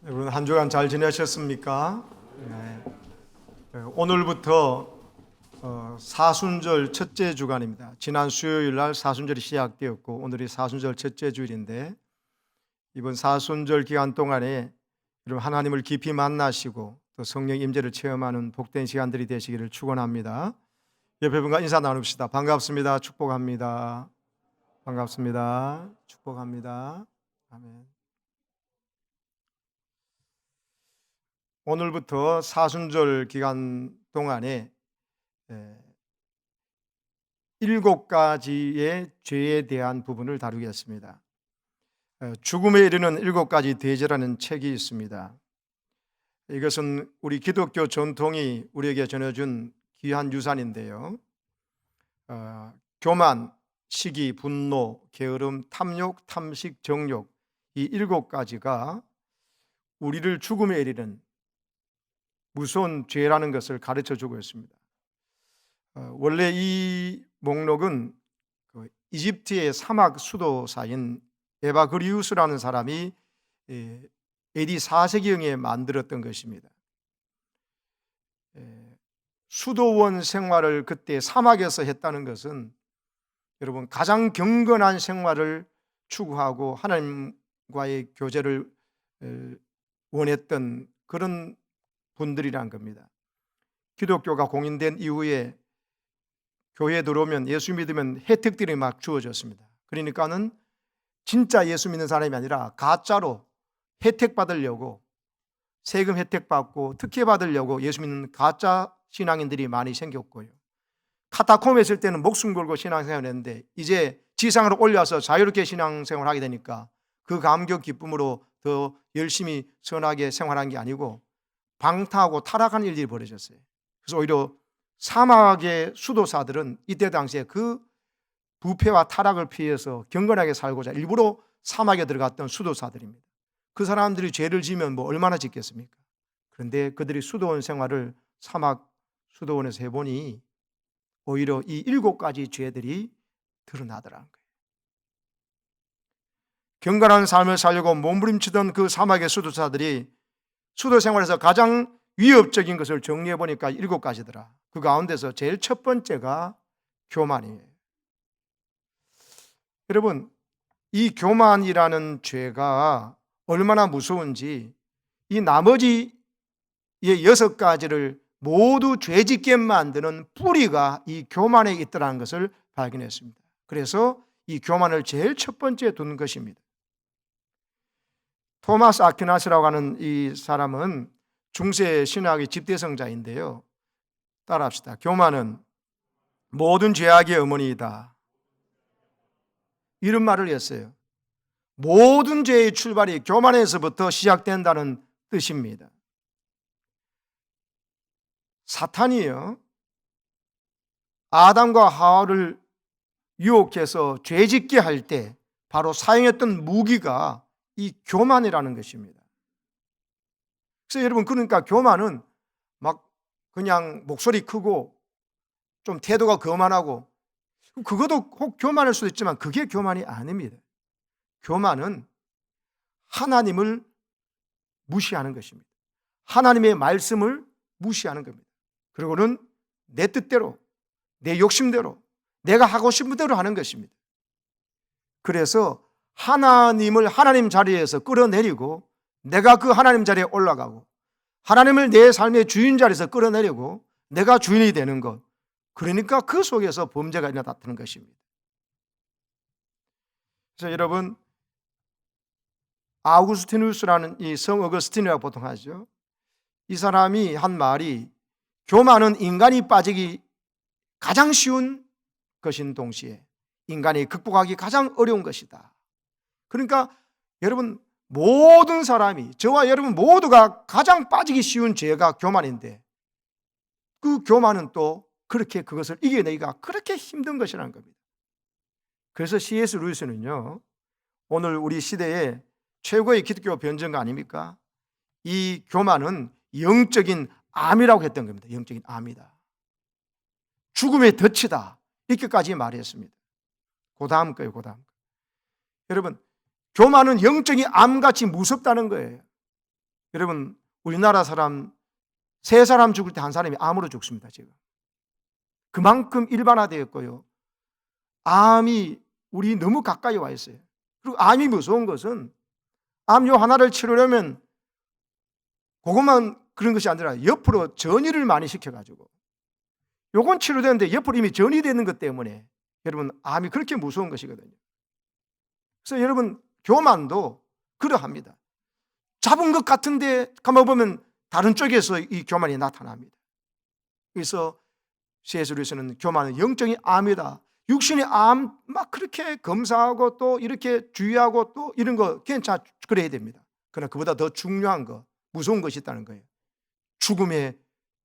여러분 한 주간 잘 지내셨습니까? 네. 오늘부터 사순절 첫째 주간입니다. 지난 수요일 날 사순절이 시작되었고 오늘이 사순절 첫째 주일인데 이번 사순절 기간 동안에 여러분 하나님을 깊이 만나시고 또 성령 임재를 체험하는 복된 시간들이 되시기를 축원합니다. 옆에 분과 인사 나눕시다. 반갑습니다. 축복합니다. 반갑습니다. 축복합니다. 아멘. 오늘부터 사순절 기간 동안에 7가지의 죄에 대한 부분을 다루겠습니다. 죽음에 이르는 7가지 대죄라는 책이 있습니다. 이것은 우리 기독교 전통이 우리에게 전해준 귀한 유산인데요. 교만, 시기, 분노, 게으름, 탐욕, 탐식, 정욕, 이 7가지가 우리를 죽음에 이르는 무서운 죄라는 것을 가르쳐 주고 있습니다. 원래 이 목록은 이집트의 사막 수도사인 에바그리우스라는 사람이 AD 4세기경에 만들었던 것입니다. 수도원 생활을 그때 사막에서 했다는 것은 여러분 가장 경건한 생활을 추구하고 하나님과의 교제를 원했던 그런 분들이란 겁니다. 기독교가 공인된 이후에 교회에 들어오면 예수 믿으면 혜택들이 막 주어졌습니다. 그러니까는 진짜 예수 믿는 사람이 아니라 가짜로 혜택 받으려고 세금 혜택 받고 특혜 받으려고 예수 믿는 가짜 신앙인들이 많이 생겼고요. 카타콤에 있을 때는 목숨 걸고 신앙생활을 했는데 이제 지상으로 올려서 자유롭게 신앙생활을 하게 되니까 그 감격 기쁨으로 더 열심히 선하게 생활한 게 아니고 방탕하고 타락한 일들이 벌어졌어요. 그래서 오히려 사막의 수도사들은 이때 당시에 그 부패와 타락을 피해서 경건하게 살고자 일부러 사막에 들어갔던 수도사들입니다. 그 사람들이 죄를 지면 뭐 얼마나 짓겠습니까? 그런데 그들이 수도원 생활을 사막 수도원에서 해보니 오히려 이 7가지 죄들이 드러나더라는 거예요. 경건한 삶을 살려고 몸부림치던 그 사막의 수도사들이 수도 생활에서 가장 위협적인 것을 정리해 보니까 7가지더라. 그 가운데서 제일 첫 번째가 교만이에요. 여러분, 이 교만이라는 죄가 얼마나 무서운지 이 나머지 6가지를 모두 죄짓게 만드는 뿌리가 이 교만에 있다는 것을 발견했습니다. 그래서 이 교만을 제일 첫 번째에 둔 것입니다. 토마스 아퀴나스라고 하는 이 사람은 중세 신학의 집대성자인데요. 따라합시다. 교만은 모든 죄악의 어머니이다. 이런 말을 했어요. 모든 죄의 출발이 교만에서부터 시작된다는 뜻입니다. 사탄이요, 아담과 하와를 유혹해서 죄짓게 할 때 바로 사용했던 무기가 이 교만이라는 것입니다. 그래서 여러분, 그러니까 교만은 막 그냥 목소리 크고 좀 태도가 거만하고 그것도 혹 교만일 수도 있지만 그게 교만이 아닙니다. 교만은 하나님을 무시하는 것입니다. 하나님의 말씀을 무시하는 겁니다. 그리고는 내 뜻대로, 내 욕심대로, 내가 하고 싶은 대로 하는 것입니다. 그래서 하나님을 하나님 자리에서 끌어내리고 내가 그 하나님 자리에 올라가고 하나님을 내 삶의 주인 자리에서 끌어내리고 내가 주인이 되는 것, 그러니까 그 속에서 범죄가 일어났다는 것입니다. 그래서 여러분, 아우구스티누스라는 이 성 어거스틴이라고 보통 하죠. 이 사람이 한 말이 교만은 인간이 빠지기 가장 쉬운 것인 동시에 인간이 극복하기 가장 어려운 것이다. 그러니까 여러분, 모든 사람이, 저와 여러분 모두가 가장 빠지기 쉬운 죄가 교만인데 그 교만은 또 그렇게 그것을 이겨내기가 그렇게 힘든 것이라는 겁니다. 그래서 C.S. 루이스는요, 오늘 우리 시대의 최고의 기독교 변증가 아닙니까? 이 교만은 영적인 암이라고 했던 겁니다. 영적인 암이다. 죽음의 덫이다. 이렇게까지 말했습니다. 그 다음 거예요. 그 다음 거. 여러분, 교만은 영적인 암같이 무섭다는 거예요. 여러분, 우리나라 사람 3사람 죽을 때 1사람이 암으로 죽습니다. 지금 그만큼 일반화되었고요. 암이 우리 너무 가까이 와 있어요. 그리고 암이 무서운 것은 암요 하나를 치료하려면 그것만 그런 것이 아니라 옆으로 전이를 많이 시켜가지고 요건 치료되는데 옆으로 이미 전이 되는 것 때문에 여러분 암이 그렇게 무서운 것이거든요. 그래서 여러분 교만도 그러합니다. 잡은 것 같은데 가만보면 다른 쪽에서 이 교만이 나타납니다. 그래서 C.S. 루이스는 교만은 영적인 암이다. 육신의 암 막 그렇게 검사하고 또 이렇게 주의하고 또 이런 거 괜찮아 그래야 됩니다. 그러나 그보다 더 중요한 거, 무서운 것이 있다는 거예요. 죽음에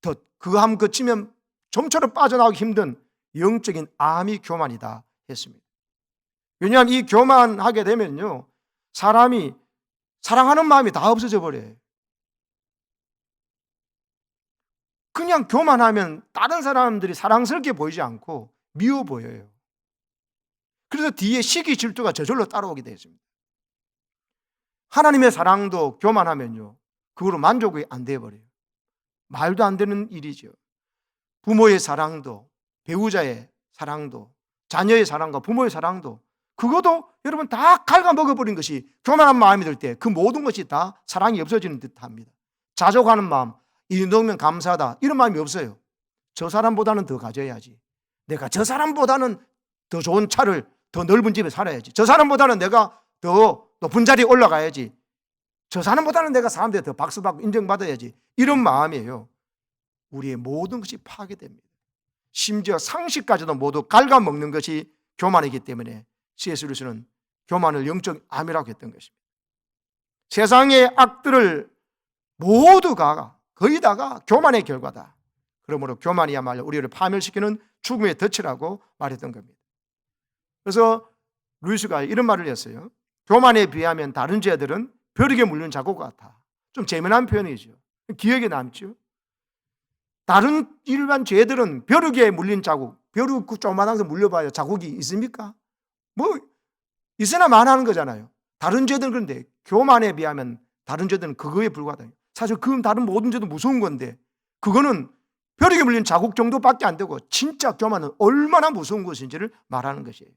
더 그 암 거치면 좀처럼 빠져나오기 힘든 영적인 암이 교만이다 했습니다. 왜냐하면 이 교만하게 되면요, 사람이 사랑하는 마음이 다 없어져 버려요. 그냥 교만하면 다른 사람들이 사랑스럽게 보이지 않고 미워 보여요. 그래서 뒤에 시기 질투가 저절로 따라오게 되어 있습니다. 하나님의 사랑도 교만하면요, 그거로 만족이 안 되어버려요. 말도 안 되는 일이죠. 부모의 사랑도, 배우자의 사랑도, 자녀의 사랑과 부모의 사랑도, 그것도 여러분 다 갉아먹어버린 것이 교만한 마음이 들 때 그 모든 것이 다 사랑이 없어지는 듯합니다. 자족하는 마음, 이 정도면 감사하다 이런 마음이 없어요. 저 사람보다는 더 가져야지, 내가 저 사람보다는 더 좋은 차를, 더 넓은 집에 살아야지, 저 사람보다는 내가 더 높은 자리에 올라가야지, 저 사람보다는 내가 사람들에 더 박수받고 인정받아야지, 이런 마음이에요. 우리의 모든 것이 파괴됩니다. 심지어 상식까지도 모두 갉아먹는 것이 교만이기 때문에 C.S. 루이스는 교만을 영적 암이라고 했던 것입니다. 세상의 악들을 모두가 거의 다가 교만의 결과다. 그러므로 교만이야말로 우리를 파멸시키는 죽음의 덫이라고 말했던 겁니다. 그래서 루이스가 이런 말을 했어요. 교만에 비하면 다른 죄들은 벼룩에 물린 자국 같아. 좀 재미난 표현이죠. 기억에 남죠. 다른 일반 죄들은 벼룩에 물린 자국, 벼룩 그 조그만한 거 물려봐야 자국이 있습니까? 뭐 있으나 마나하는 거잖아요. 다른 죄들은 그런데 교만에 비하면 다른 죄들은 그거에 불과하다. 사실 그 다른 모든 죄도 무서운 건데 그거는 벼룩에 물린 자국 정도밖에 안 되고 진짜 교만은 얼마나 무서운 것인지를 말하는 것이에요.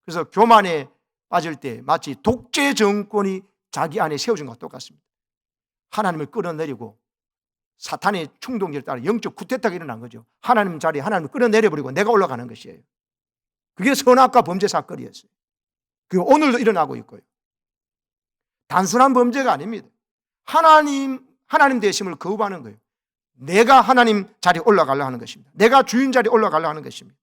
그래서 교만에 빠질 때 마치 독재 정권이 자기 안에 세워진 것과 똑같습니다. 하나님을 끌어내리고 사탄의 충동에 따라 영적 쿠데타가 일어난 거죠. 하나님 자리에 하나님을 끌어내려버리고 내가 올라가는 것이에요. 그게 선악과 범죄 사건이었어요. 그리고 오늘도 일어나고 있고요. 단순한 범죄가 아닙니다. 하나님 되심을 거부하는 거예요. 내가 하나님 자리에 올라가려고 하는 것입니다. 내가 주인 자리에 올라가려고 하는 것입니다.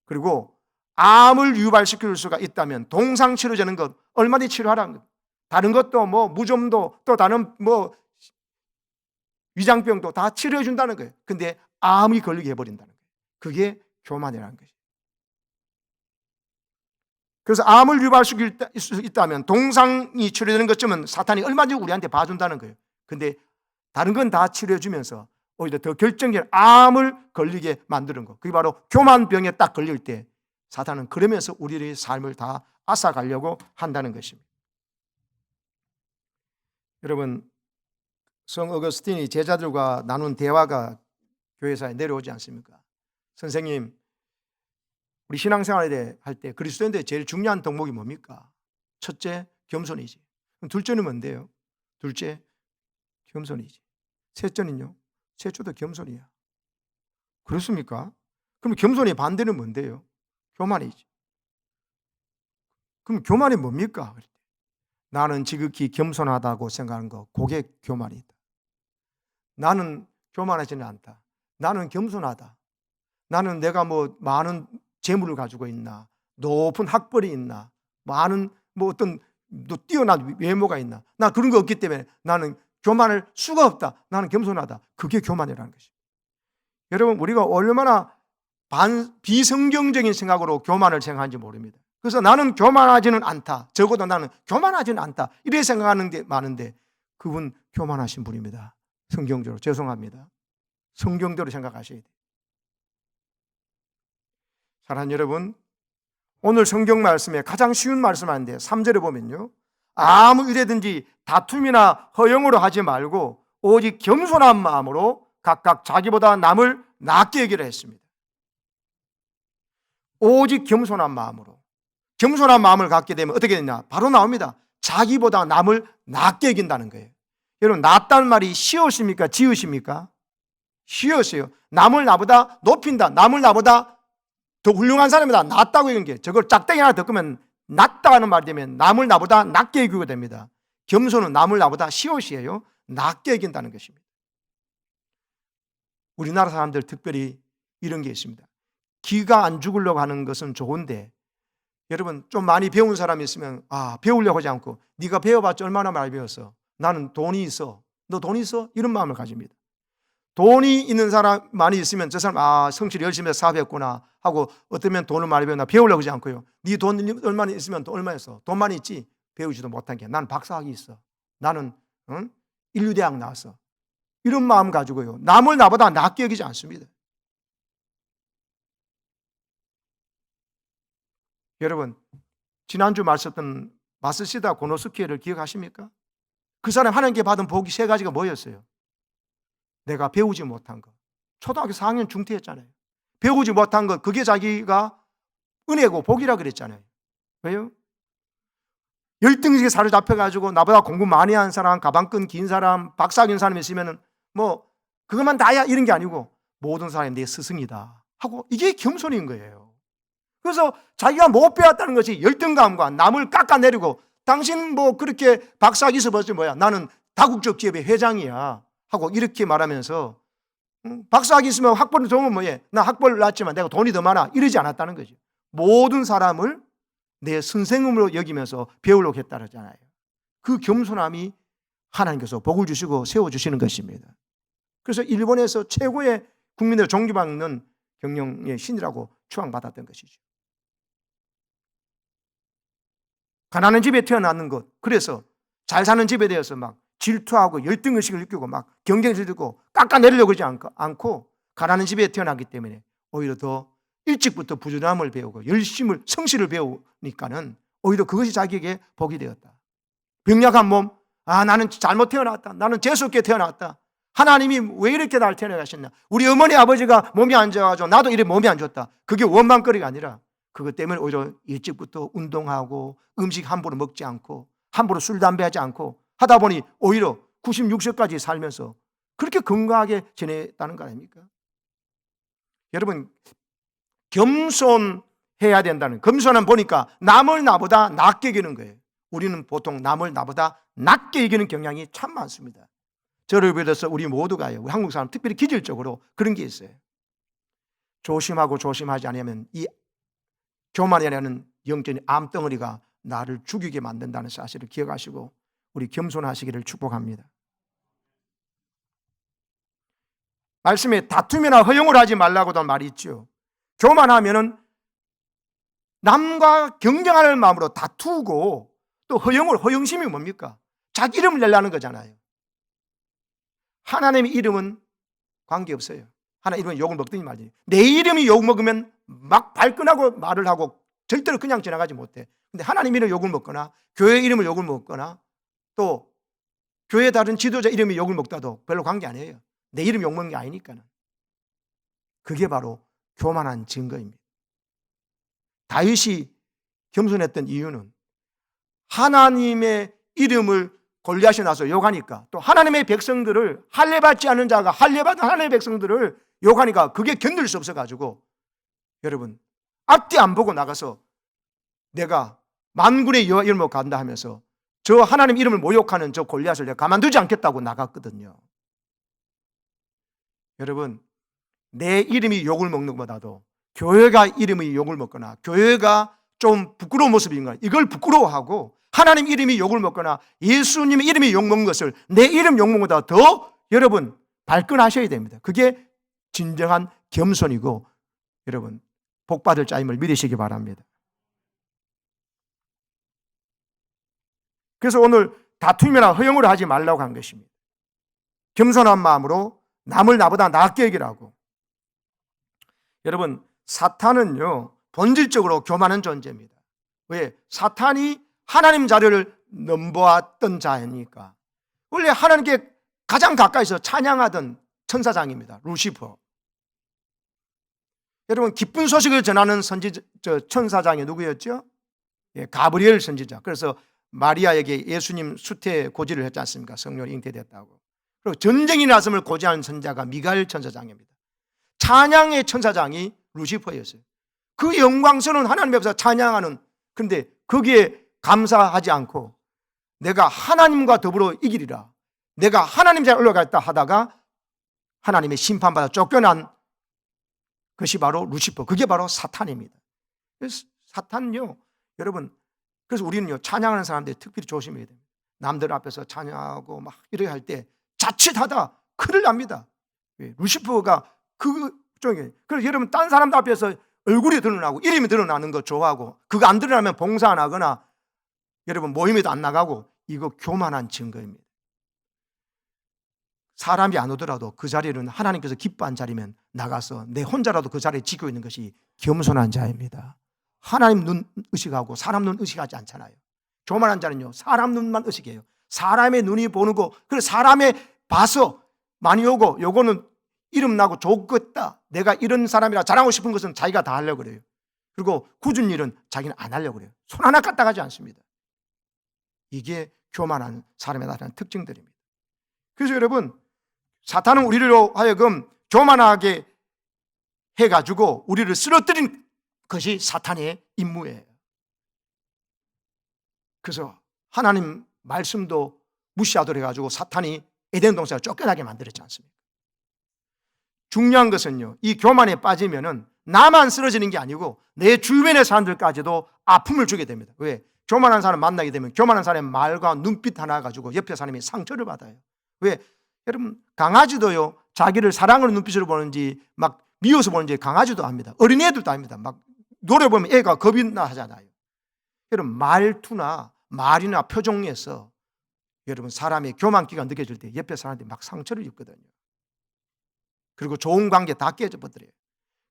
그리고 암을 유발시킬 수가 있다면 동상치료되는 것 얼마든지 치료하라는 겁니다. 다른 것도 뭐 무좀도 또 다른 뭐 위장병도 다 치료해 준다는 거예요. 근데 암이 걸리게 해버린다는 거예요. 그게 교만이라는 것이에요. 그래서 암을 유발시킬 수 있다면 동상이 치료되는 것쯤은 사탄이 얼마든지 우리한테 봐준다는 거예요. 근데 다른 건 다 치료해 주면서 오히려 더 결정적인 암을 걸리게 만드는 거, 그게 바로 교만병에 딱 걸릴 때 사탄은 그러면서 우리의 삶을 다 앗아가려고 한다는 것입니다. 여러분, 성 어거스틴이 제자들과 나눈 대화가 교회사에 내려오지 않습니까? 선생님, 우리 신앙생활에 할 때 그리스도인들의 제일 중요한 덕목이 뭡니까? 첫째, 겸손이지. 둘째는 뭔데요? 둘째, 겸손이지. 셋째는요? 셋째도 겸손이야. 그렇습니까? 그럼 겸손의 반대는 뭔데요? 교만이지. 그럼 교만이 뭡니까? 나는 지극히 겸손하다고 생각하는 거, 그게 교만이다. 나는 교만하지는 않다. 나는 겸손하다. 나는 내가 뭐 많은 재물을 가지고 있나, 높은 학벌이 있나, 많은 뭐 어떤 또 뛰어난 외모가 있나, 나 그런 거 없기 때문에 나는 교만할 수가 없다. 나는 겸손하다. 그게 교만이라는 것입니다. 여러분, 우리가 얼마나 비성경적인 생각으로 교만을 생각하는지 모릅니다. 그래서 나는 교만하지는 않다. 적어도 나는 교만하지는 않다. 이렇게 생각하는 게 많은데 그분 교만하신 분입니다. 성경적으로. 죄송합니다. 성경대로 생각하셔야 돼요. 사랑하는 여러분, 오늘 성경 말씀에 가장 쉬운 말씀 한데 3절에 보면요, 아무 일에든지 다툼이나 허영으로 하지 말고 오직 겸손한 마음으로 각각 자기보다 남을 낫게 여기려 했습니다. 오직 겸손한 마음으로. 겸손한 마음을 갖게 되면 어떻게 되냐? 바로 나옵니다. 자기보다 남을 낫게 여긴다는 거예요. 여러분, 낫다는 말이 쉬우십니까? 지으십니까? 쉬웠어요. 남을 나보다 높인다. 남을 나보다 더 훌륭한 사람이다. 낫다고 여긴 게, 저걸 짝대기 하나 더 끄면 낫다는 말이 되면 남을 나보다 낫게 여기게 됩니다. 겸손은 남을 나보다 시옷이에요. 낫게 여긴다는 것입니다. 우리나라 사람들 특별히 이런 게 있습니다. 기가 안 죽으려고 하는 것은 좋은데, 여러분 좀 많이 배운 사람이 있으면 배우려고 하지 않고, 네가 배워봤자 얼마나 많이 배웠어? 나는 돈이 있어. 너 돈 있어? 이런 마음을 가집니다. 돈이 있는 사람 많이 있으면 저 사람 성실히 열심히 해서 사업했구나 하고, 어쩌면 돈을 많이 배웠나 배우려고 하지 않고요. 네 돈 얼마나 있으면 돈 얼마 있어? 돈 많이 있지? 배우지도 못한 게, 나는 박사학위 있어. 나는 인류대학 나왔어. 이런 마음 가지고요, 남을 나보다 낫게 여기지 않습니다. 여러분, 지난주 말씀했던 마스시다 고노스키를 기억하십니까? 그 사람 하나님께 받은 복이 3가지가 뭐였어요? 내가 배우지 못한 것. 초등학교 4학년 중퇴했잖아요. 배우지 못한 것, 그게 자기가 은혜고 복이라 그랬잖아요. 왜요? 열등식에 사로잡혀가지고 나보다 공부 많이 한 사람, 가방끈 긴 사람, 박사학위인 사람이 있으면 뭐 그것만 다야 이런 게 아니고, 모든 사람이 내 스승이다 하고, 이게 겸손인 거예요. 그래서 자기가 못 배웠다는 것이 열등감과 남을 깎아내리고, 당신 뭐 그렇게 박사학위 있어봤지 뭐야, 나는 다국적 기업의 회장이야 하고 이렇게 말하면서, 박사학위 있으면 학벌이 좋으면 뭐해, 나 학벌 낮지만 내가 돈이 더 많아, 이러지 않았다는 거죠. 모든 사람을 내 선생님으로 여기면서 배우려고 했다잖아요. 그 겸손함이 하나님께서 복을 주시고 세워주시는 것입니다. 그래서 일본에서 최고의 국민을 존경받는 경영의 신이라고 추앙받았던 것이죠. 가난한 집에 태어났는 것, 그래서 잘 사는 집에 대해서 막 질투하고 열등의식을 느끼고 막 경쟁을 느끼고 깎아내리려고 하지 않고, 가난한 집에 태어났기 때문에 오히려 더 일찍부터 부지런함을 배우고 열심을, 성실을 배우니까는 오히려 그것이 자기에게 복이 되었다. 병약한 몸, 나는 잘못 태어났다, 나는 재수없게 태어났다, 하나님이 왜 이렇게 날 태어나게 하셨냐, 우리 어머니 아버지가 몸이 안 좋아가지고 나도 이렇게 몸이 안 좋다, 그게 원망거리가 아니라 그것 때문에 오히려 일찍부터 운동하고 음식 함부로 먹지 않고 함부로 술 담배 하지 않고 하다 보니 오히려 90, 60까지 살면서 그렇게 건강하게 지냈다는 거 아닙니까? 여러분, 겸손해야 된다는, 겸손은 보니까 남을 나보다 낫게 여기는 거예요. 우리는 보통 남을 나보다 낫게 여기는 경향이 참 많습니다. 저를 비롯해서 우리 모두가요, 우리 한국 사람 특별히 기질적으로 그런 게 있어요. 조심하고 조심하지 않으면 이 교만이라는 영적인 암덩어리가 나를 죽이게 만든다는 사실을 기억하시고 우리 겸손하시기를 축복합니다. 말씀에 다툼이나 허용을 하지 말라고도 말이 있죠. 교만하면은 남과 경쟁하는 마음으로 다투고, 또 허영심이 뭡니까? 자기 이름을 내려는 거잖아요. 하나님의 이름은 관계없어요. 하나님 이름은 욕을 먹든지 말든지. 내 이름이 욕 먹으면 막 발끈하고 말을 하고 절대로 그냥 지나가지 못해. 근데 하나님 이름을 욕을 먹거나 교회 이름을 욕을 먹거나 또 교회 다른 지도자 이름이 욕을 먹다도 별로 관계 아니에요. 내 이름 욕 먹는 게 아니니까는. 그게 바로 교만한 증거입니다. 다윗이 겸손했던 이유는 하나님의 이름을 골리앗이 나서 욕하니까, 또 하나님의 백성들을, 할례받지 않은 자가 할례받은 하나님의 백성들을 욕하니까 그게 견딜 수 없어가지고, 여러분 앞뒤 안 보고 나가서 내가 만군의 여호와 이름으로 간다 하면서 저 하나님 이름을 모욕하는 저 골리앗을 내가 가만두지 않겠다고 나갔거든요. 여러분, 내 이름이 욕을 먹는 것보다도 교회가 이름이 욕을 먹거나 교회가 좀 부끄러운 모습인 거야, 이걸 부끄러워하고 하나님 이름이 욕을 먹거나 예수님의 이름이 욕먹는 것을 내 이름 욕먹는 것보다 더 여러분 발끈하셔야 됩니다. 그게 진정한 겸손이고 여러분 복받을 자임을 믿으시기 바랍니다. 그래서 오늘 다툼이나 허용을 하지 말라고 한 것입니다. 겸손한 마음으로 남을 나보다 낫게 여기라고. 여러분, 사탄은요 본질적으로 교만한 존재입니다. 왜? 사탄이 하나님 자리를 넘보았던 자니까 원래 하나님께 가장 가까이서 찬양하던 천사장입니다. 루시퍼. 여러분, 기쁜 소식을 전하는 천사장이 누구였죠? 예, 가브리엘 선지자. 그래서 마리아에게 예수님 수태 고지를 했지 않습니까? 성령이 잉태됐다고. 그리고 전쟁이 났음을 고지하는 선자가 미가엘 천사장입니다. 찬양의 천사장이 루시퍼였어요. 그 영광스러운 하나님 앞에서 찬양하는, 그런데 거기에 감사하지 않고 내가 하나님과 더불어 이기리라, 내가 하나님 자리에 올라갔다 하다가 하나님의 심판받아 쫓겨난 것이 바로 루시퍼, 그게 바로 사탄입니다. 사탄은요, 여러분, 그래서 우리는요, 찬양하는 사람들 특별히 조심해야 됩니다. 남들 앞에서 찬양하고 막 이렇게 할 때 자칫하다 큰일 납니다. 루시퍼가 그 쪽에, 그래서 여러분, 딴 사람들 앞에서 얼굴이 드러나고 이름이 드러나는 거 좋아하고, 그거 안 드러나면 봉사 안 하거나 여러분 모임에도 안 나가고, 이거 교만한 증거입니다. 사람이 안 오더라도 그 자리는 하나님께서 기뻐한 자리면 나가서 내 혼자라도 그 자리에 지키고 있는 것이 겸손한 자입니다. 하나님 눈 의식하고 사람 눈 의식하지 않잖아요. 교만한 자는요, 사람 눈만 의식해요. 사람의 눈이 보는 거, 그래서 사람의 봐서 많이 오고, 요거는 이름 나고 좋겠다, 내가 이런 사람이라 자랑하고 싶은 것은 자기가 다 하려고 그래요. 그리고 굳은 일은 자기는 안 하려고 그래요. 손 하나 까딱하지 않습니다. 이게 교만한 사람에 나타나는 특징들입니다. 그래서 여러분, 사탄은 우리로 하여금 교만하게 해가지고 우리를 쓰러뜨린 것이 사탄의 임무예요. 그래서 하나님 말씀도 무시하도록 해가지고 사탄이 에덴 동산을 쫓겨나게 만들었지 않습니까? 중요한 것은요, 이 교만에 빠지면은 나만 쓰러지는 게 아니고 내 주변의 사람들까지도 아픔을 주게 됩니다. 왜? 교만한 사람 만나게 되면 교만한 사람의 말과 눈빛 하나 가지고 옆에 사람이 상처를 받아요. 왜? 여러분, 강아지도요, 자기를 사랑하는 눈빛으로 보는지 막 미워서 보는지 강아지도 압니다. 어린애들도 압니다. 막 노래 보면 애가 겁이 나 하잖아요. 여러분, 말투나 말이나 표정에서 여러분 사람의 교만기가 느껴질 때 옆에 사람들이 막 상처를 입거든요. 그리고 좋은 관계 다 깨져버려요.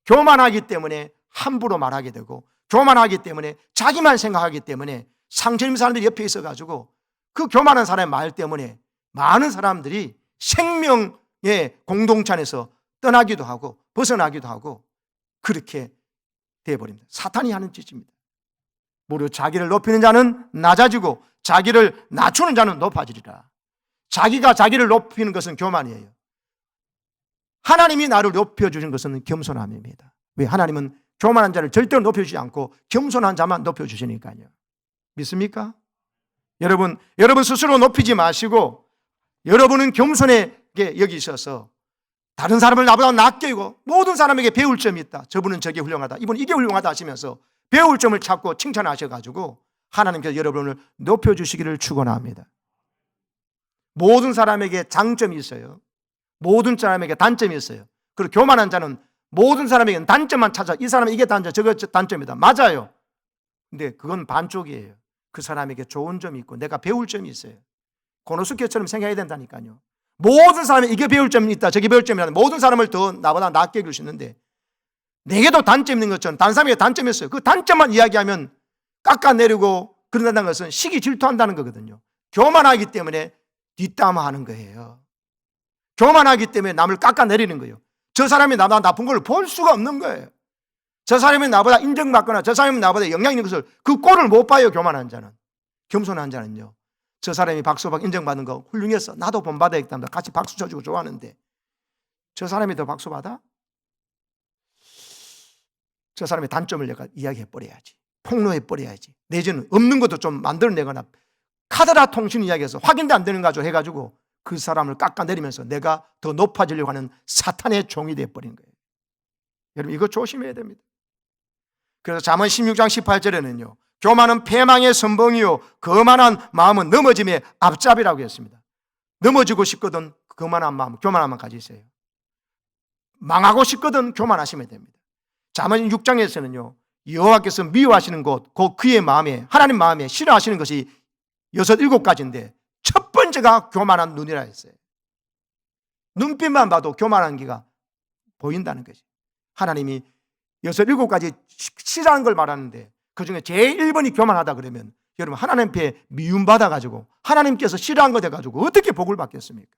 교만하기 때문에 함부로 말하게 되고, 교만하기 때문에 자기만 생각하기 때문에 상처 입은 사람들이 옆에 있어가지고 그 교만한 사람의 말 때문에 많은 사람들이 생명의 공동체 안에서 떠나기도 하고 벗어나기도 하고 그렇게 되어버립니다. 사탄이 하는 짓입니다. 무릇 자기를 높이는 자는 낮아지고 자기를 낮추는 자는 높아지리라. 자기가 자기를 높이는 것은 교만이에요. 하나님이 나를 높여주신 것은 겸손함입니다. 왜? 하나님은 교만한 자를 절대로 높여주지 않고 겸손한 자만 높여주시니까요. 믿습니까? 여러분 스스로 높이지 마시고 여러분은 겸손하게 여기셔서 다른 사람을 나보다 낮게 여기고 모든 사람에게 배울 점이 있다. 저분은 저게 훌륭하다, 이분은 이게 훌륭하다 하시면서 배울 점을 찾고 칭찬하셔가지고 하나님께서 여러분을 높여주시기를 축원합니다. 모든 사람에게 장점이 있어요. 모든 사람에게 단점이 있어요. 그리고 교만한 자는 모든 사람에게 단점만 찾아, 이 사람은 이게 단점, 저거 단점이다. 맞아요. 근데 그건 반쪽이에요. 그 사람에게 좋은 점이 있고 내가 배울 점이 있어요. 고노스케처럼 생각해야 된다니까요. 모든 사람이 이게 배울 점이 있다, 저게 배울 점이 있다. 모든 사람을 더 나보다 낫게 해줄 수 있는데 내게도 단점이 있는 것처럼 다른 사람에게 단점이 있어요. 그 단점만 이야기하면 깎아내리고 그런다는 것은 시기 질투한다는 거거든요. 교만하기 때문에 뒷담화하는 거예요. 교만하기 때문에 남을 깎아내리는 거예요. 저 사람이 나보다 나쁜 걸 볼 수가 없는 거예요. 저 사람이 나보다 인정받거나 저 사람이 나보다 영향 있는 것을 그 꼴을 못 봐요. 교만한 자는. 겸손한 자는요, 저 사람이 박수받고 인정받는 거 훌륭했어, 나도 본받아야겠다, 같이 박수 쳐주고 좋아하는데 저 사람이 더 박수받아? 저 사람의 단점을 내가 이야기해버려야지, 폭로해버려야지, 내지는 없는 것도 좀 만들어내거나 카드라 통신 이야기해서 확인도 안 되는 가지고 해가지고 그 사람을 깎아내리면서 내가 더 높아지려고 하는 사탄의 종이 되어버린 거예요. 여러분, 이거 조심해야 됩니다. 그래서 잠언 16장 18절에는요 교만은 패망의 선봉이요 거만한 마음은 넘어짐의 앞잡이라고 했습니다. 넘어지고 싶거든 거만한 마음, 교만한 마음 가지세요. 망하고 싶거든 교만하시면 됩니다. 잠언 6장에서는요 여호와께서 미워하시는 것, 곧 그의 마음에, 하나님 마음에 싫어하시는 것이 6, 7가지인데 첫 번째가 교만한 눈이라 했어요. 눈빛만 봐도 교만한 기가 보인다는 거지. 하나님이 6, 7가지 싫어하는 걸 말하는데 그 중에 제일 1번이 교만하다 그러면 여러분, 하나님 앞에 미움받아가지고 하나님께서 싫어한 거 돼가지고 어떻게 복을 받겠습니까?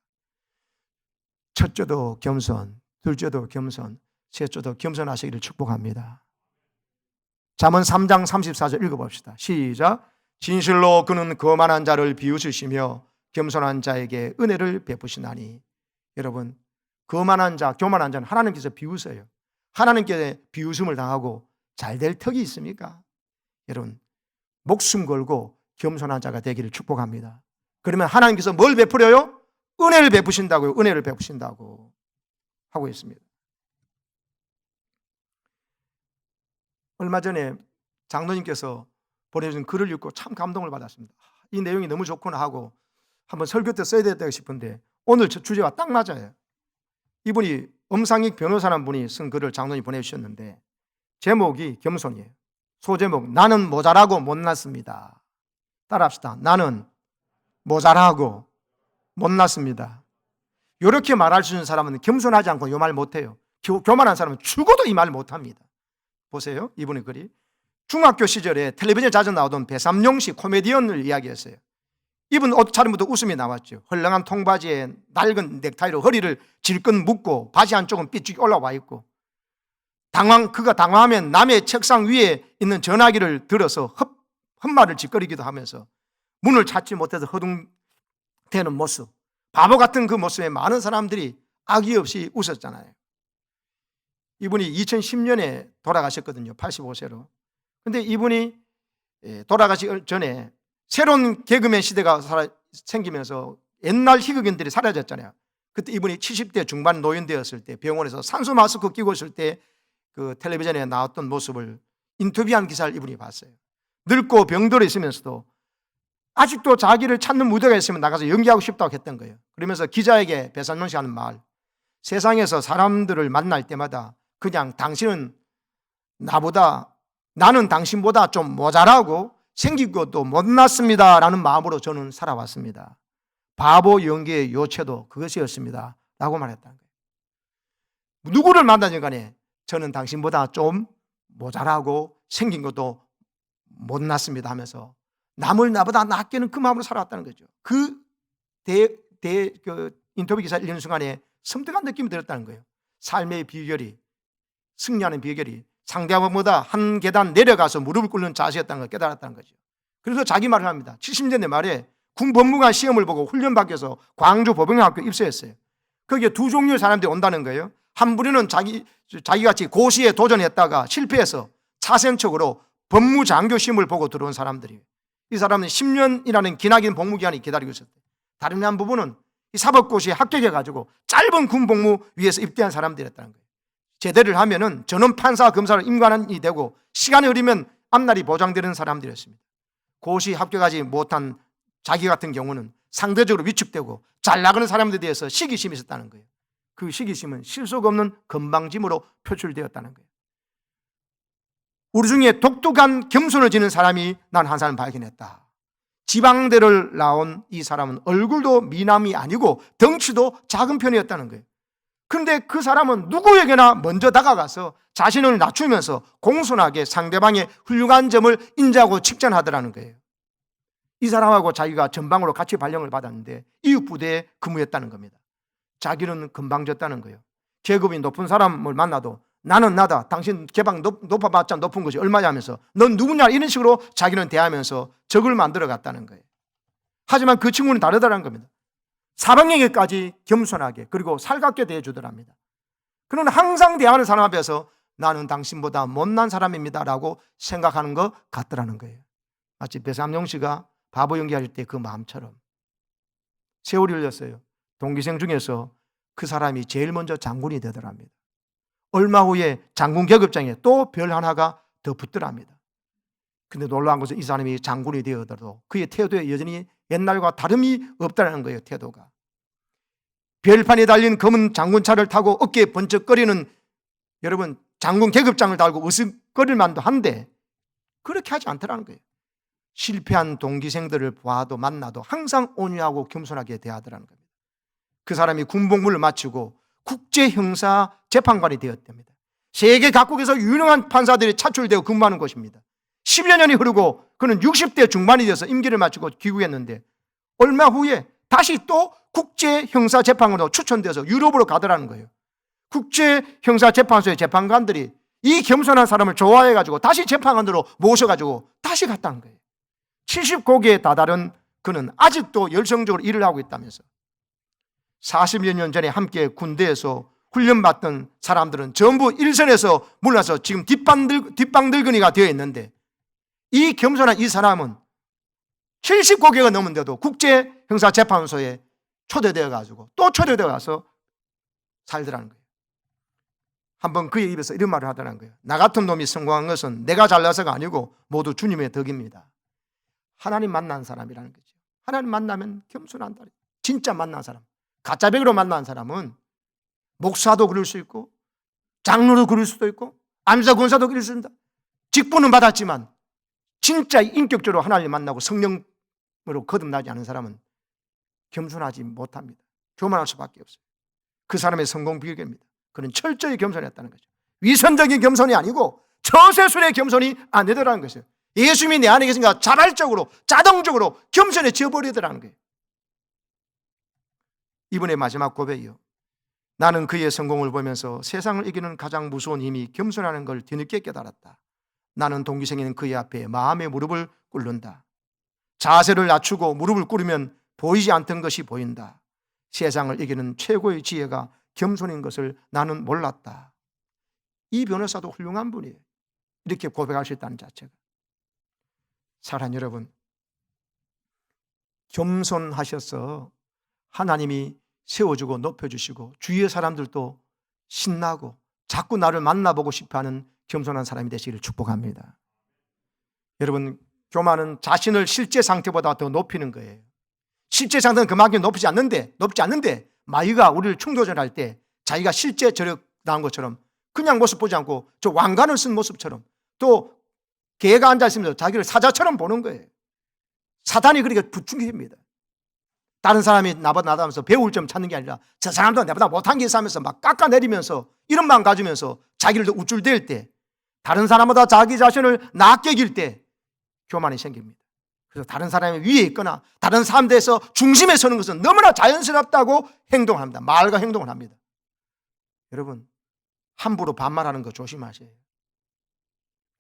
첫째도 겸손, 둘째도 겸손, 셋째도 겸손하시기를 축복합니다. 잠언 3장 34절 읽어봅시다. 시작. 진실로 그는 거만한 자를 비웃으시며 겸손한 자에게 은혜를 베푸시나니. 여러분, 거만한 자, 교만한 자는 하나님께서 비웃어요. 하나님께 비웃음을 당하고 잘 될 턱이 있습니까? 여러분, 목숨 걸고 겸손한 자가 되기를 축복합니다. 그러면 하나님께서 뭘 베풀어요? 은혜를 베푸신다고요. 은혜를 베푸신다고 하고 있습니다. 얼마 전에 장로님께서 보내준 글을 읽고 참 감동을 받았습니다. 이 내용이 너무 좋구나 하고 한번 설교 때 써야 되겠다 싶은데 오늘 주제와 딱 맞아요. 이분이 엄상익 변호사라는 분이 쓴 글을 장로님 보내주셨는데 제목이 겸손이에요. 소제목, 나는 모자라고 못났습니다. 따라합시다. 나는 모자라고 못났습니다. 이렇게 말할 수 있는 사람은 겸손하지 않고 이 말 못해요. 교만한 사람은 죽어도 이 말 못합니다. 보세요, 이분의 글이. 중학교 시절에 텔레비전에 자주 나오던 배삼룡 씨 코미디언을 이야기했어요. 이분 옷차림부터 웃음이 나왔죠. 헐렁한 통바지에 낡은 넥타이로 허리를 질끈 묶고 바지 한쪽은 삐죽 올라와 있고, 그가 당황하면 남의 책상 위에 있는 전화기를 들어서 헛말을 짓거리기도 하면서 문을 찾지 못해서 허둥대는 모습, 바보 같은 그 모습에 많은 사람들이 악의 없이 웃었잖아요. 이분이 2010년에 돌아가셨거든요. 85세로. 근데 이분이 돌아가시기 전에 새로운 개그맨 시대가 생기면서 옛날 희극인들이 사라졌잖아요. 그때 이분이 70대 중반 노인 되었을 때 병원에서 산소 마스크 끼고 있을 때 그 텔레비전에 나왔던 모습을 인터뷰한 기사를 이분이 봤어요. 늙고 병들어 있으면서도 아직도 자기를 찾는 무대가 있으면 나가서 연기하고 싶다고 했던 거예요. 그러면서 기자에게 배삼룡 씨 하는 말, 세상에서 사람들을 만날 때마다 그냥 나는 당신보다 좀 모자라고 생긴 것도 못났습니다 라는 마음으로 저는 살아왔습니다. 바보 연기의 요체도 그것이었습니다 라고 말했다는 거예요. 누구를 만나든 간에 저는 당신보다 좀 모자라고 생긴 것도 못났습니다 하면서 남을 나보다 낫게는 그 마음으로 살아왔다는 거죠. 그 인터뷰 기사를 읽는 순간에 섬뜩한 느낌이 들었다는 거예요. 삶의 비결이, 승리하는 비결이 상대방보다 한 계단 내려가서 무릎을 꿇는 자세였다는 걸 깨달았다는 거죠. 그래서 자기 말을 합니다. 70년대 말에 군 법무관 시험을 보고 훈련받기 위해서 광주 법영학교 입소했어요. 거기에 두 종류의 사람들이 온다는 거예요. 한 부류는 자기같이 고시에 도전했다가 실패해서 차선책으로 법무장교 시험을 보고 들어온 사람들이에요. 이 사람은 10년이라는 기나긴 복무기간이 기다리고 있었대요. 다른 한 부분은 이 사법고시에 합격해가지고 짧은 군 복무 위해서 입대한 사람들이었다는 거예요. 제대를 하면은 전원 판사 검사로 임관이 되고 시간이 흐르면 앞날이 보장되는 사람들이었습니다. 고시 합격하지 못한 자기 같은 경우는 상대적으로 위축되고 잘 나가는 사람들에 대해서 시기심이 있었다는 거예요. 그 시기심은 실속 없는 건방짐으로 표출되었다는 거예요. 우리 중에 독특한 겸손을 지닌 사람이 난 한 사람 발견했다. 지방대를 나온 이 사람은 얼굴도 미남이 아니고 덩치도 작은 편이었다는 거예요. 그런데 그 사람은 누구에게나 먼저 다가가서 자신을 낮추면서 공손하게 상대방의 훌륭한 점을 인정하고 칭찬하더라는 거예요. 이 사람하고 자기가 전방으로 같이 발령을 받았는데 이웃부대에 근무했다는 겁니다. 자기는 건방졌다는 거예요. 계급이 높은 사람을 만나도 나는 나다, 당신 계방 높아봤자 높은 것이 얼마냐 하면서 넌 누구냐 이런 식으로 자기는 대하면서 적을 만들어 갔다는 거예요. 하지만 그 친구는 다르다는 겁니다. 사방에게까지 겸손하게 그리고 살갑게 대해주더랍니다. 그는 항상 대하는 사람 앞에서 나는 당신보다 못난 사람입니다 라고 생각하는 것 같더라는 거예요. 마치 배삼룡 씨가 바보 연기할 때 그 마음처럼. 세월이 흘렸어요. 동기생 중에서 그 사람이 제일 먼저 장군이 되더랍니다. 얼마 후에 장군 계급장에 또 별 하나가 더 붙더랍니다. 근데 놀라운 것은 이 사람이 장군이 되어도 그의 태도에 여전히 옛날과 다름이 없다는 거예요. 태도가. 별판에 달린 검은 장군차를 타고 어깨에 번쩍거리는 여러분 장군 계급장을 달고 으쓱거릴 만도 한데 그렇게 하지 않더라는 거예요. 실패한 동기생들을 봐도 만나도 항상 온유하고 겸손하게 대하더라는 겁니다. 그 사람이 군복무를 마치고 국제형사재판관이 되었답니다. 세계 각국에서 유능한 판사들이 차출되어 근무하는 곳입니다. 10여 년이 흐르고 그는 60대 중반이 돼서 임기를 마치고 귀국했는데 얼마 후에 다시 또 국제형사재판으로 추천돼서 유럽으로 가더라는 거예요. 국제형사재판소의 재판관들이 이 겸손한 사람을 좋아해가지고 다시 재판관으로 모셔가지고 다시 갔다는 거예요. 70고개에 다다른 그는 아직도 열성적으로 일을 하고 있다면서. 40여 년 전에 함께 군대에서 훈련받던 사람들은 전부 일선에서 물러서 지금 뒷방늙은이가 되어 있는데 이 겸손한 이 사람은 70고개가 넘은데도 국제형사재판소에 초대되어 가지고 또 초대되어 가서 살더라는 거예요. 한번 그의 입에서 이런 말을 하더라는 거예요. 나 같은 놈이 성공한 것은 내가 잘나서가 아니고 모두 주님의 덕입니다. 하나님 만난 사람이라는 거죠. 하나님 만나면 겸손한다. 진짜 만난 사람. 가짜백으로 만난 사람은 목사도 그럴 수 있고 장로도 그럴 수도 있고 암사 권사도 그럴 수 있다. 직분은 받았지만 진짜 인격적으로 하나님 만나고 성령으로 거듭나지 않은 사람은 겸손하지 못합니다. 교만할 수밖에 없어요. 그 사람의 성공 비결입니다. 그는 철저히 겸손했다는 거죠. 위선적인 겸손이 아니고 처세술의 겸손이 안 되더라는 것이에요. 예수님이 내 안에 계시니까 자발적으로 자동적으로 겸손해져 버리더라는 거예요. 이번에 마지막 고백이요. 나는 그의 성공을 보면서 세상을 이기는 가장 무서운 힘이 겸손하는 걸 뒤늦게 깨달았다. 나는 동기생에는 그의 앞에 마음의 무릎을 꿇는다. 자세를 낮추고 무릎을 꿇으면 보이지 않던 것이 보인다. 세상을 이기는 최고의 지혜가 겸손인 것을 나는 몰랐다. 이 변호사도 훌륭한 분이에요. 이렇게 고백할 수 있다는 자체가. 사랑하는 여러분, 겸손하셔서 하나님이 세워주고 높여주시고 주위의 사람들도 신나고 자꾸 나를 만나보고 싶어하는 겸손한 사람이 되시기를 축복합니다. 여러분, 교만은 자신을 실제 상태보다 더 높이는 거예요. 실제 상태는 그만큼 높지 않는데 마귀가 우리를 충돌할 때 자기가 실제 저렇게 나온 것처럼 그냥 모습 보지 않고 저 왕관을 쓴 모습처럼 또 개가 앉아있으면서 자기를 사자처럼 보는 거예요. 사단이 그렇게 부추깁니다. 다른 사람이 나보다 나다면서 배울 점 찾는 게 아니라 저 사람도 나보다 못한 게 있으면서 막 깎아내리면서 이런 마음 가지면서 자기를 더 우쭐댈 때 다른 사람보다 자기 자신을 낮게 길 때 교만이 생깁니다. 그래서 다른 사람이 위에 있거나 다른 사람들에서 중심에 서는 것은 너무나 자연스럽다고 행동을 합니다. 말과 행동을 합니다. 여러분, 함부로 반말하는 거 조심하세요.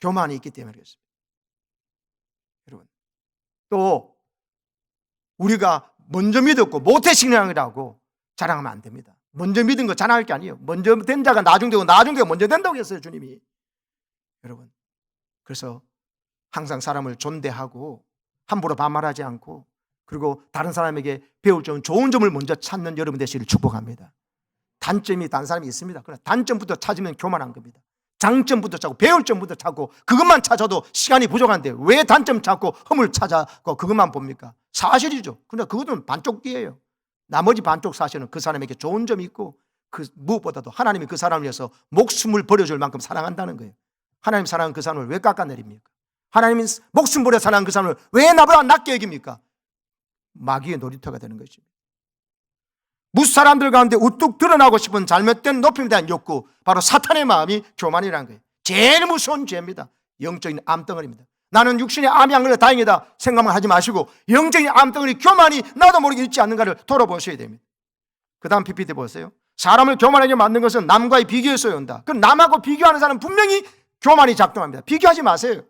교만이 있기 때문에 그렇습니다. 여러분, 또 우리가 먼저 믿었고 모태신앙이라고 자랑하면 안 됩니다. 먼저 믿은 거 자랑할 게 아니에요. 먼저 된 자가 나중되고 나중되고 먼저 된다고 했어요, 주님이. 여러분, 그래서 항상 사람을 존대하고 함부로 반말하지 않고 그리고 다른 사람에게 배울 점, 좋은 점을 먼저 찾는 여러분 되시기를 축복합니다. 단점이 다른 사람이 있습니다. 그러나 단점부터 찾으면 교만한 겁니다. 장점부터 찾고 배울 점부터 찾고 그것만 찾아도 시간이 부족한데 왜 단점 찾고 흠을 찾아고 그것만 봅니까? 사실이죠. 그러나 그것은 반쪽이에요. 나머지 반쪽 사실은 그 사람에게 좋은 점이 있고 그 무엇보다도 하나님이 그 사람을 위해서 목숨을 버려줄 만큼 사랑한다는 거예요. 하나님 사랑은 그 사람을 왜 깎아내립니까? 하나님이 목숨 버려 사랑한 그 사람을 왜 나보다 낮게 여깁니까? 마귀의 놀이터가 되는 것입니다. 무사람들 가운데 우뚝 드러나고 싶은 잘못된 높임에 대한 욕구, 바로 사탄의 마음이 교만이라는 거예요. 제일 무서운 죄입니다. 영적인 암덩어리입니다. 나는 육신의 암이 안 걸려 다행이다 생각만 하지 마시고 영적인 암덩어리 교만이 나도 모르게 있지 않는가를 돌아보셔야 됩니다. 그 다음 PPT 보세요. 사람을 교만하게 만든 것은 남과의 비교에서 온다. 그럼 남하고 비교하는 사람은 분명히 교만이 작동합니다. 비교하지 마세요.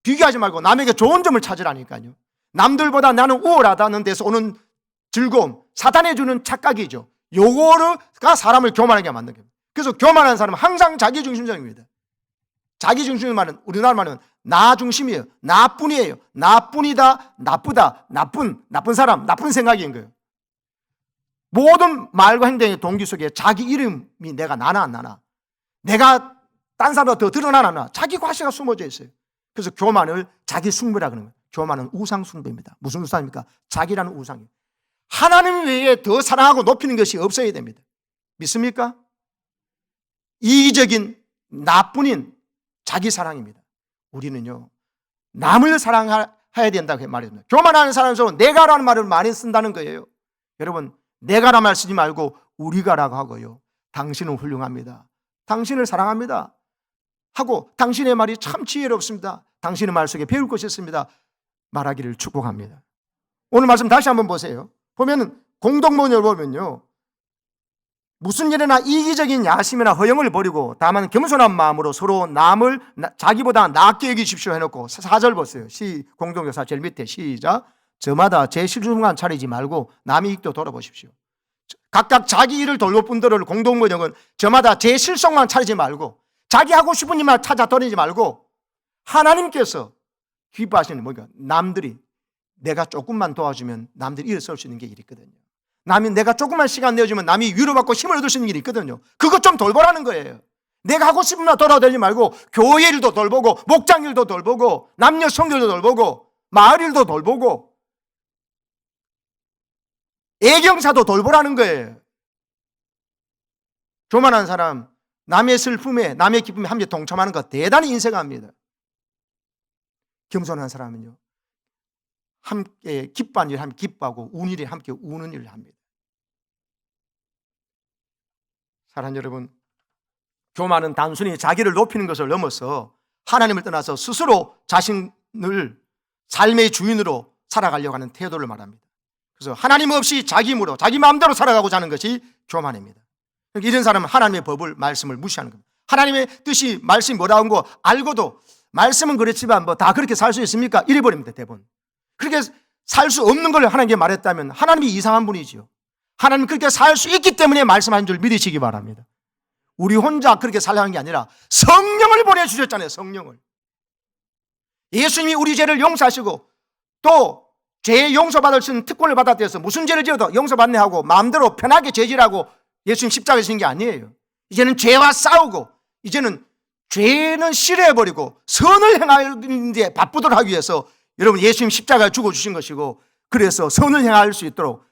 비교하지 말고 남에게 좋은 점을 찾으라니까요. 남들보다 나는 우월하다는 데서 오는 즐거움, 사탄이 주는 착각이죠. 요거가 사람을 교만하게 만든 겁니다. 그래서 교만한 사람은 항상 자기중심적입니다. 자기중심의 말은 우리나라 말은 나 중심이에요. 나뿐이에요. 나뿐이다, 나쁘다, 나쁜 사람, 나쁜 생각인 거예요. 모든 말과 행동의 동기 속에 자기 이름이 내가 나나 안 나나, 내가 딴 사람보다 더 드러나나 안 나나, 자기 과시가 숨어져 있어요. 그래서 교만을 자기 숭배라 그러는 거예요. 교만은 우상 숭배입니다. 무슨 우상입니까? 자기라는 우상이에요. 하나님 외에 더 사랑하고 높이는 것이 없어야 됩니다. 믿습니까? 이기적인 나뿐인 자기 사랑입니다. 우리는요, 남을 사랑해야 된다고 말했습니다. 교만하는 사람은 내가라는 말을 많이 쓴다는 거예요. 여러분, 내가라는 말 쓰지 말고 우리가라고 하고요. 당신은 훌륭합니다. 당신을 사랑합니다. 하고 당신의 말이 참 지혜롭습니다. 당신의 말 속에 배울 것이 있습니다. 말하기를 축복합니다. 오늘 말씀 다시 한번 보세요. 보면 공동번역을 보면요, 무슨 일이나 이기적인 야심이나 허영을 버리고 다만 겸손한 마음으로 서로 남을 자기보다 낫게 여기십시오 해놓고 4절 보세요. 공동교사 제일 밑에 시작. 저마다 제 실수만 차리지 말고 남의 이익도 돌아보십시오. 각각 자기 일을 돌볼 뿐더러 공동번역은 저마다 제 실속만 차리지 말고 자기 하고 싶은 일만 찾아 돌리지 말고 하나님께서 기뻐하시는 뭐가 남들이 내가 조금만 도와주면 남들이 일어설 수 있는 게 일이 있거든요. 남이 내가 조금만 시간 내어주면 남이 위로받고 힘을 얻을 수 있는 일이 있거든요. 그것 좀 돌보라는 거예요. 내가 하고 싶은 말 돌아다니지 말고 교회 일도 돌보고 목장 일도 돌보고 남녀 성결도 돌보고 마을 일도 돌보고 애경사도 돌보라는 거예요. 교만한 사람 남의 슬픔에 남의 기쁨에 함께 동참하는 거 대단히 인색합니다. 겸손한 사람은요, 함께 기뻐하는 일을 함께 기뻐하고 우는 일에 함께 우는 일을 합니다. 사랑하는 여러분, 교만은 단순히 자기를 높이는 것을 넘어서 하나님을 떠나서 스스로 자신을 삶의 주인으로 살아가려고 하는 태도를 말합니다. 그래서 하나님 없이 자기 힘으로 자기 마음대로 살아가고자 하는 것이 교만입니다. 이런 사람은 하나님의 법을 말씀을 무시하는 겁니다. 하나님의 뜻이 말씀이 뭐라는 거 알고도 말씀은 그렇지만 뭐 다 그렇게 살 수 있습니까? 이래버립니다. 대부분 그렇게 살 수 없는 걸 하나님께 말했다면 하나님이 이상한 분이지요. 하나님 그렇게 살 수 있기 때문에 말씀하신 줄 믿으시기 바랍니다. 우리 혼자 그렇게 살라는 게 아니라 성령을 보내주셨잖아요. 성령을. 예수님이 우리 죄를 용서하시고 또 죄 용서받을 수 있는 특권을 받았대서 무슨 죄를 지어도 용서받네 하고 마음대로 편하게 죄질하고 예수님 십자가에 지신 게 아니에요. 이제는 죄와 싸우고 이제는 죄는 싫어해버리고 선을 행하는 데 바쁘도록 하기 위해서 여러분 예수님 십자가에 죽어주신 것이고, 그래서 선을 행할 수 있도록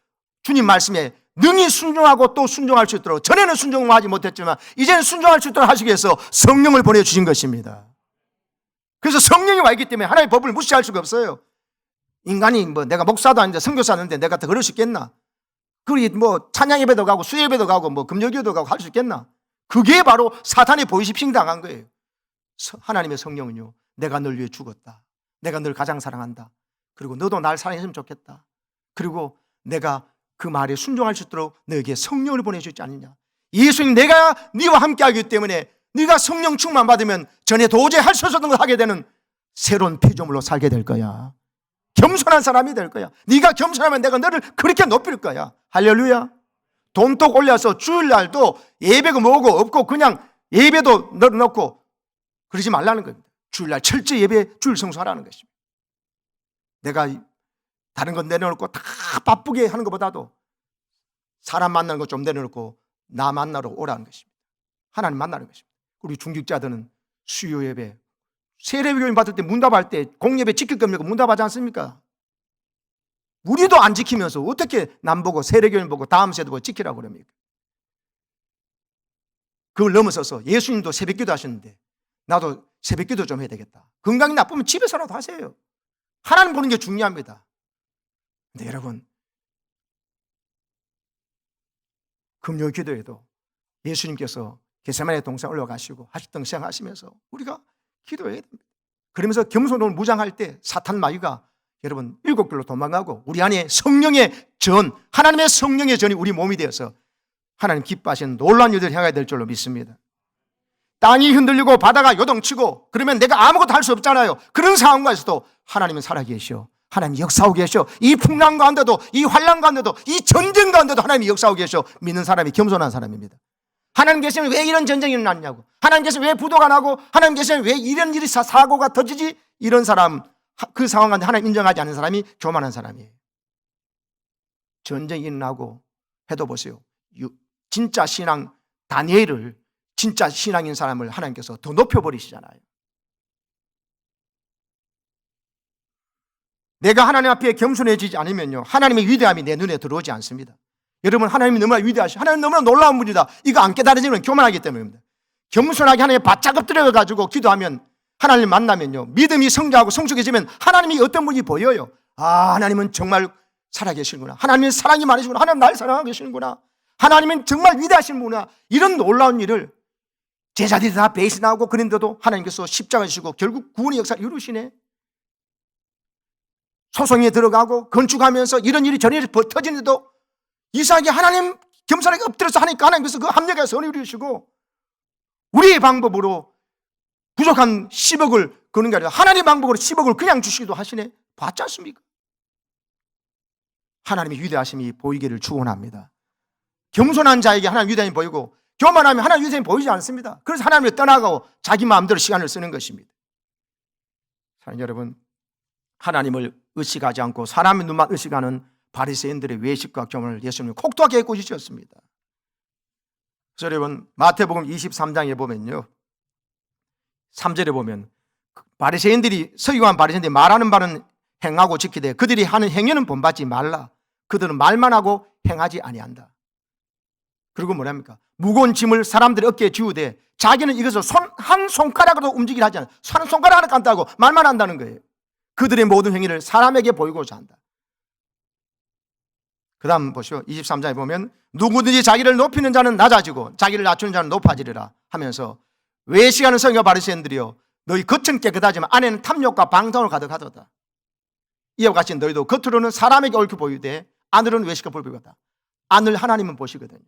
주님 말씀에 능히 순종하고 또 순종할 수 있도록, 전에는 순종하지 못했지만 이제는 순종할 수 있도록 하시기 위해서 성령을 보내주신 것입니다. 그래서 성령이 와 있기 때문에 하나님의 법을 무시할 수가 없어요. 인간이 뭐 내가 목사도 아닌데 선교사 하는데 내가 더 그럴 수 있겠나? 그리 뭐 찬양 예배도 가고 수요 예배도 가고 뭐 금요기도 가고 할 수 있겠나? 그게 바로 사탄의 보이스피싱 당한 거예요. 하나님의 성령은요, 내가 널 위해 죽었다. 내가 널 가장 사랑한다. 그리고 너도 날 사랑했으면 좋겠다. 그리고 내가 그 말에 순종할 수 있도록 너에게 성령을 보내주지 않느냐. 예수님, 내가 네와 함께 하기 때문에 네가 성령 충만 받으면 전에 도저히 할 수 없었던 걸 하게 되는 새로운 피조물로 살게 될 거야. 겸손한 사람이 될 거야. 네가 겸손하면 내가 너를 그렇게 높일 거야. 할렐루야. 돈독 올려서 주일날도 예배가 뭐고 없고 그냥 예배도 넣어놓고 그러지 말라는 겁니다. 주일날 철저히 예배 주일 성수하라는 것입니다. 내가 다른 건 내려놓고 다 바쁘게 하는 것보다도 사람 만나는 거 좀 내려놓고 나 만나러 오라는 것입니다. 하나님 만나는 것입니다. 우리 중직자들은 수요 예배, 세례교인 받을 때 문답할 때 공예배 지킬 겁니까? 문답하지 않습니까? 우리도 안 지키면서 어떻게 남 보고 세례교인 보고 다음 세대 보고 지키라고 그럽니까? 그걸 넘어서서 예수님도 새벽기도 하셨는데 나도 새벽기도 좀 해야 되겠다. 건강이 나쁘면 집에서라도 하세요. 하나님 보는 게 중요합니다. 근데 여러분, 금요 기도에도 예수님께서 겟세마네 동산 올라가시고 하셨던 생각하시면서 우리가 기도해야 됩니다. 그러면서 겸손을 무장할 때 사탄 마귀가 여러분 7길로 도망가고 우리 안에 성령의 전, 하나님의 성령의 전이 우리 몸이 되어서 하나님 기뻐하시는 놀라운 일들을 행하게 될 줄로 믿습니다. 땅이 흔들리고 바다가 요동치고 그러면 내가 아무것도 할 수 없잖아요. 그런 상황 가서도 하나님은 살아계셔. 하나님 역사하고 계셔. 이 풍랑 가운데도, 이 환란 가운데도, 이 전쟁 가운데도 하나님이 역사하고 계셔. 믿는 사람이 겸손한 사람입니다. 하나님 계시면 왜 이런 전쟁이 일어났냐고, 하나님 계시면 왜 부도가 나고, 하나님 계시면 왜 이런 일이 사고가 터지지, 이런 사람, 그 상황 가운데 하나님 인정하지 않는 사람이 교만한 사람이에요. 전쟁이 일어나고 해도 보세요, 진짜 신앙 다니엘을, 진짜 신앙인 사람을 하나님께서 더 높여버리시잖아요. 내가 하나님 앞에 겸손해지지 않으면요, 하나님의 위대함이 내 눈에 들어오지 않습니다. 여러분, 하나님이 너무나 위대하시고 하나님 너무나 놀라운 분이다, 이거 안 깨달아지면 교만하기 때문입니다. 겸손하게 하나님의 바짝 엎드려가지고 기도하면, 하나님 만나면요, 믿음이 성장하고 성숙해지면 하나님이 어떤 분이 보여요. 아, 하나님은 정말 살아계시는구나, 하나님은 사랑이 많으시구나, 하나님 날 사랑하고 계시는구나, 하나님은 정말 위대하신 분이구나. 이런 놀라운 일을 제자들이 다 배신하고 그런데도 하나님께서 십자가 지시고 결국 구원의 역사를 이루시네. 소송에 들어가고 건축하면서 이런 일이 전혀 터지는데도 이삭이 하나님 겸손하게 엎드려서 하니까 하나님께서 그 합력의 선을 이루시고 우리의 방법으로 부족한 10억을 그런 게 아니라 하나님의 방법으로 10억을 그냥 주시기도 하시네. 봤지 않습니까? 하나님의 위대하심이 보이기를 축원합니다. 겸손한 자에게 하나님 위대함이 보이고 교만하면 하나님 위대함이 보이지 않습니다. 그래서 하나님을 떠나가고 자기 마음대로 시간을 쓰는 것입니다. 사랑하는 여러분, 하나님을 의식하지 않고 사람의 눈만 의식하는 바리새인들의 외식과 교만을 예수님은 혹독하게 꾸짖으셨습니다. 그래서 여러분 마태복음 23장에 보면요, 3절에 보면 바리새인들이 서기관 바리새인들이 말하는 바는 행하고 지키되 그들이 하는 행위는 본받지 말라. 그들은 말만 하고 행하지 아니한다. 그리고 뭐랍니까? 무거운 짐을 사람들의 어깨에 지우되 자기는 이것을 한 손가락으로 움직이려 하지 않아. 한 손가락 하나 깐다고 말만 한다는 거예요. 그들의 모든 행위를 사람에게 보이고자 한다. 그 다음 보시오. 23장에 보면 누구든지 자기를 높이는 자는 낮아지고 자기를 낮추는 자는 높아지리라 하면서 외식하는 서기관 바리새인들이여 너희 겉은 깨끗하지만 안에는 탐욕과 방탕으로 가득하도다. 이와 같이 너희도 겉으로는 사람에게 옳게 보이되 안으로는 외식과 불법이다. 안을 하나님은 보시거든요.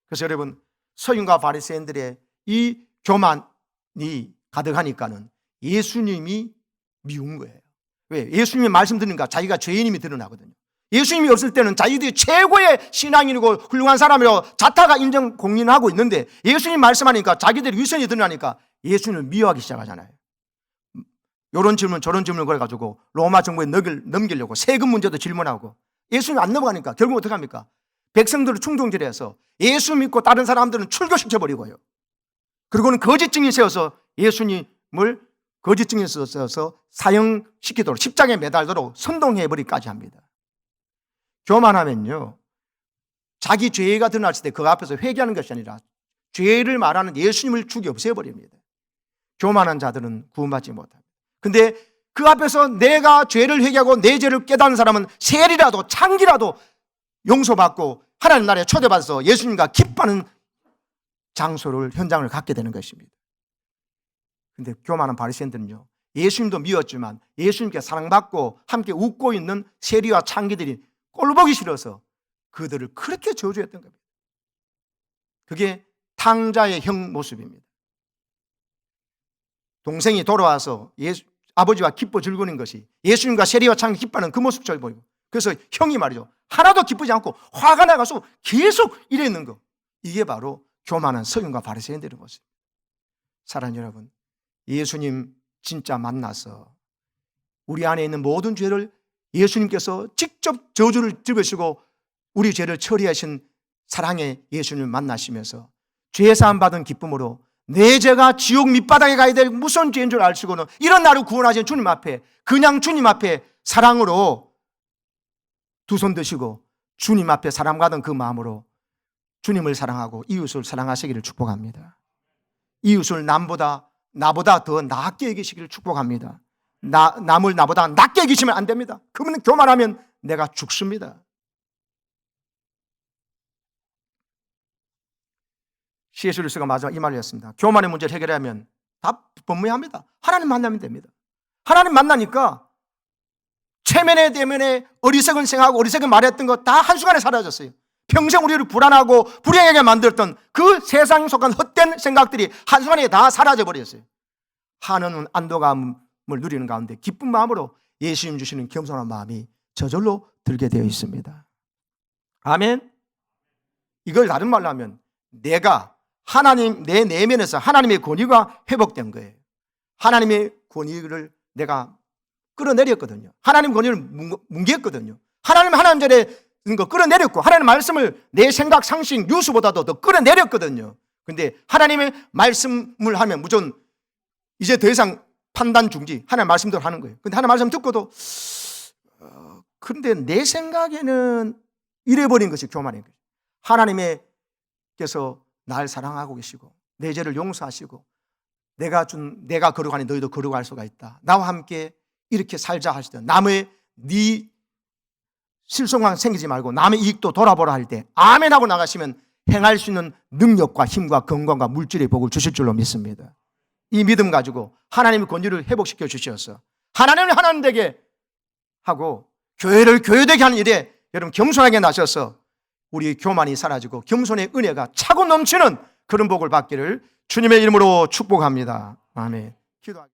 그래서 여러분 서기관과 바리새인들의 이 교만이 가득하니까는 예수님이 미운 거예요. 왜? 예수님이 말씀 드리니까 자기가 죄인임이 드러나거든요. 예수님이 없을 때는 자기들이 최고의 신앙인이고 훌륭한 사람이라고 자타가 인정 공인하고 있는데 예수님 말씀하니까 자기들이 위선이 드러나니까 예수님을 미워하기 시작하잖아요. 이런 질문 저런 질문을 걸어가지고 로마 정부에 넘기려고 세금 문제도 질문하고 예수님이 안 넘어가니까 결국 어떻게 합니까? 백성들을 충동질해서 예수 믿고 다른 사람들은 출교시켜버리고요. 그리고는 거짓 증인 세워서 예수님을 거짓 증인 세워서 사형시키도록 십자가에 매달도록 선동해버리기까지 합니다. 교만하면요, 자기 죄가 드러났을 때 그 앞에서 회개하는 것이 아니라 죄를 말하는 예수님을 죽여 없애버립니다. 교만한 자들은 구원받지 못합니다. 근데 그 앞에서 내가 죄를 회개하고 내 죄를 깨닫는 사람은 세리라도 창기라도 용서받고 하나님 나라에 초대받아서 예수님과 기뻐하는 장소를 현장을 갖게 되는 것입니다. 근데 교만한 바리새인들은요, 예수님도 미웠지만 예수님께 사랑받고 함께 웃고 있는 세리와 창기들이 꼴보기 싫어서 그들을 그렇게 저주했던 겁니다. 그게 탕자의 형 모습입니다. 동생이 돌아와서 아버지와 기뻐 즐거는 것이 예수님과 세리와 창기 기뻐하는 그 모습처럼 보이고, 그래서 형이 말이죠, 하나도 기쁘지 않고 화가 나가서 계속 이랬는 거, 이게 바로 교만한 서기관과 바리새인들의 모습입니다. 사랑하는 여러분, 예수님 진짜 만나서 우리 안에 있는 모든 죄를 예수님께서 직접 저주를 집으시고 우리 죄를 처리하신 사랑의 예수님을 만나시면서 죄사함 받은 기쁨으로 내 죄가 지옥 밑바닥에 가야 될 무서운 죄인 줄 알시고는 이런 나를 구원하신 주님 앞에, 그냥 주님 앞에 사랑으로 두 손 드시고 주님 앞에 사랑받은 그 마음으로 주님을 사랑하고 이웃을 사랑하시기를 축복합니다. 이웃을 나보다 더 낮게 여기시기를 축복합니다. 남을 나보다 낮게 여기시면 안 됩니다. 그분은 교만하면 내가 죽습니다. C.S. 루이스가 마지막 이 말을 했습니다. 교만의 문제를 해결하면 다 분명합니다. 하나님 만나면 됩니다. 하나님 만나니까 체면에 대면에 어리석은 생각하고 어리석은 말했던 거 다 한순간에 사라졌어요. 평생 우리를 불안하고 불행하게 만들었던 그 세상에 속한 헛된 생각들이 한순간에 다 사라져버렸어요. 한없는 안도감을 누리는 가운데 기쁜 마음으로 예수님 주시는 겸손한 마음이 저절로 들게 되어 있습니다. 아멘. 이걸 다른 말로 하면 내가 하나님, 내 내면에서 하나님의 권위가 회복된 거예요. 하나님의 권위를 내가 끌어내렸거든요. 하나님 권위를 뭉개었거든요. 하나님 전에 거 끌어내렸고 하나님 말씀을 내 생각, 상식, 뉴스보다도 더 끌어내렸거든요. 근데 하나님의 말씀을 하면 무조건 이제 더 이상 판단 중지, 하나님 말씀대로 하는 거예요. 근데 하나님 말씀 듣고도 그런데 내 생각에는 이래버린 것이 교만인 거예요. 하나님께서 날 사랑하고 계시고 내 죄를 용서하시고 내가 거룩하니 너희도 거룩할 수가 있다. 나와 함께 이렇게 살자 하시던 남의 네 실속만 생기지 말고 남의 이익도 돌아보라 할 때 아멘 하고 나가시면 행할 수 있는 능력과 힘과 건강과 물질의 복을 주실 줄로 믿습니다. 이 믿음 가지고 하나님의 권위를 회복시켜 주셔서 하나님을 하나님 되게 하고 교회를 교회되게 하는 일에 여러분 겸손하게 나서서 우리 교만이 사라지고 겸손의 은혜가 차고 넘치는 그런 복을 받기를 주님의 이름으로 축복합니다. 아멘. 기도하겠습니다.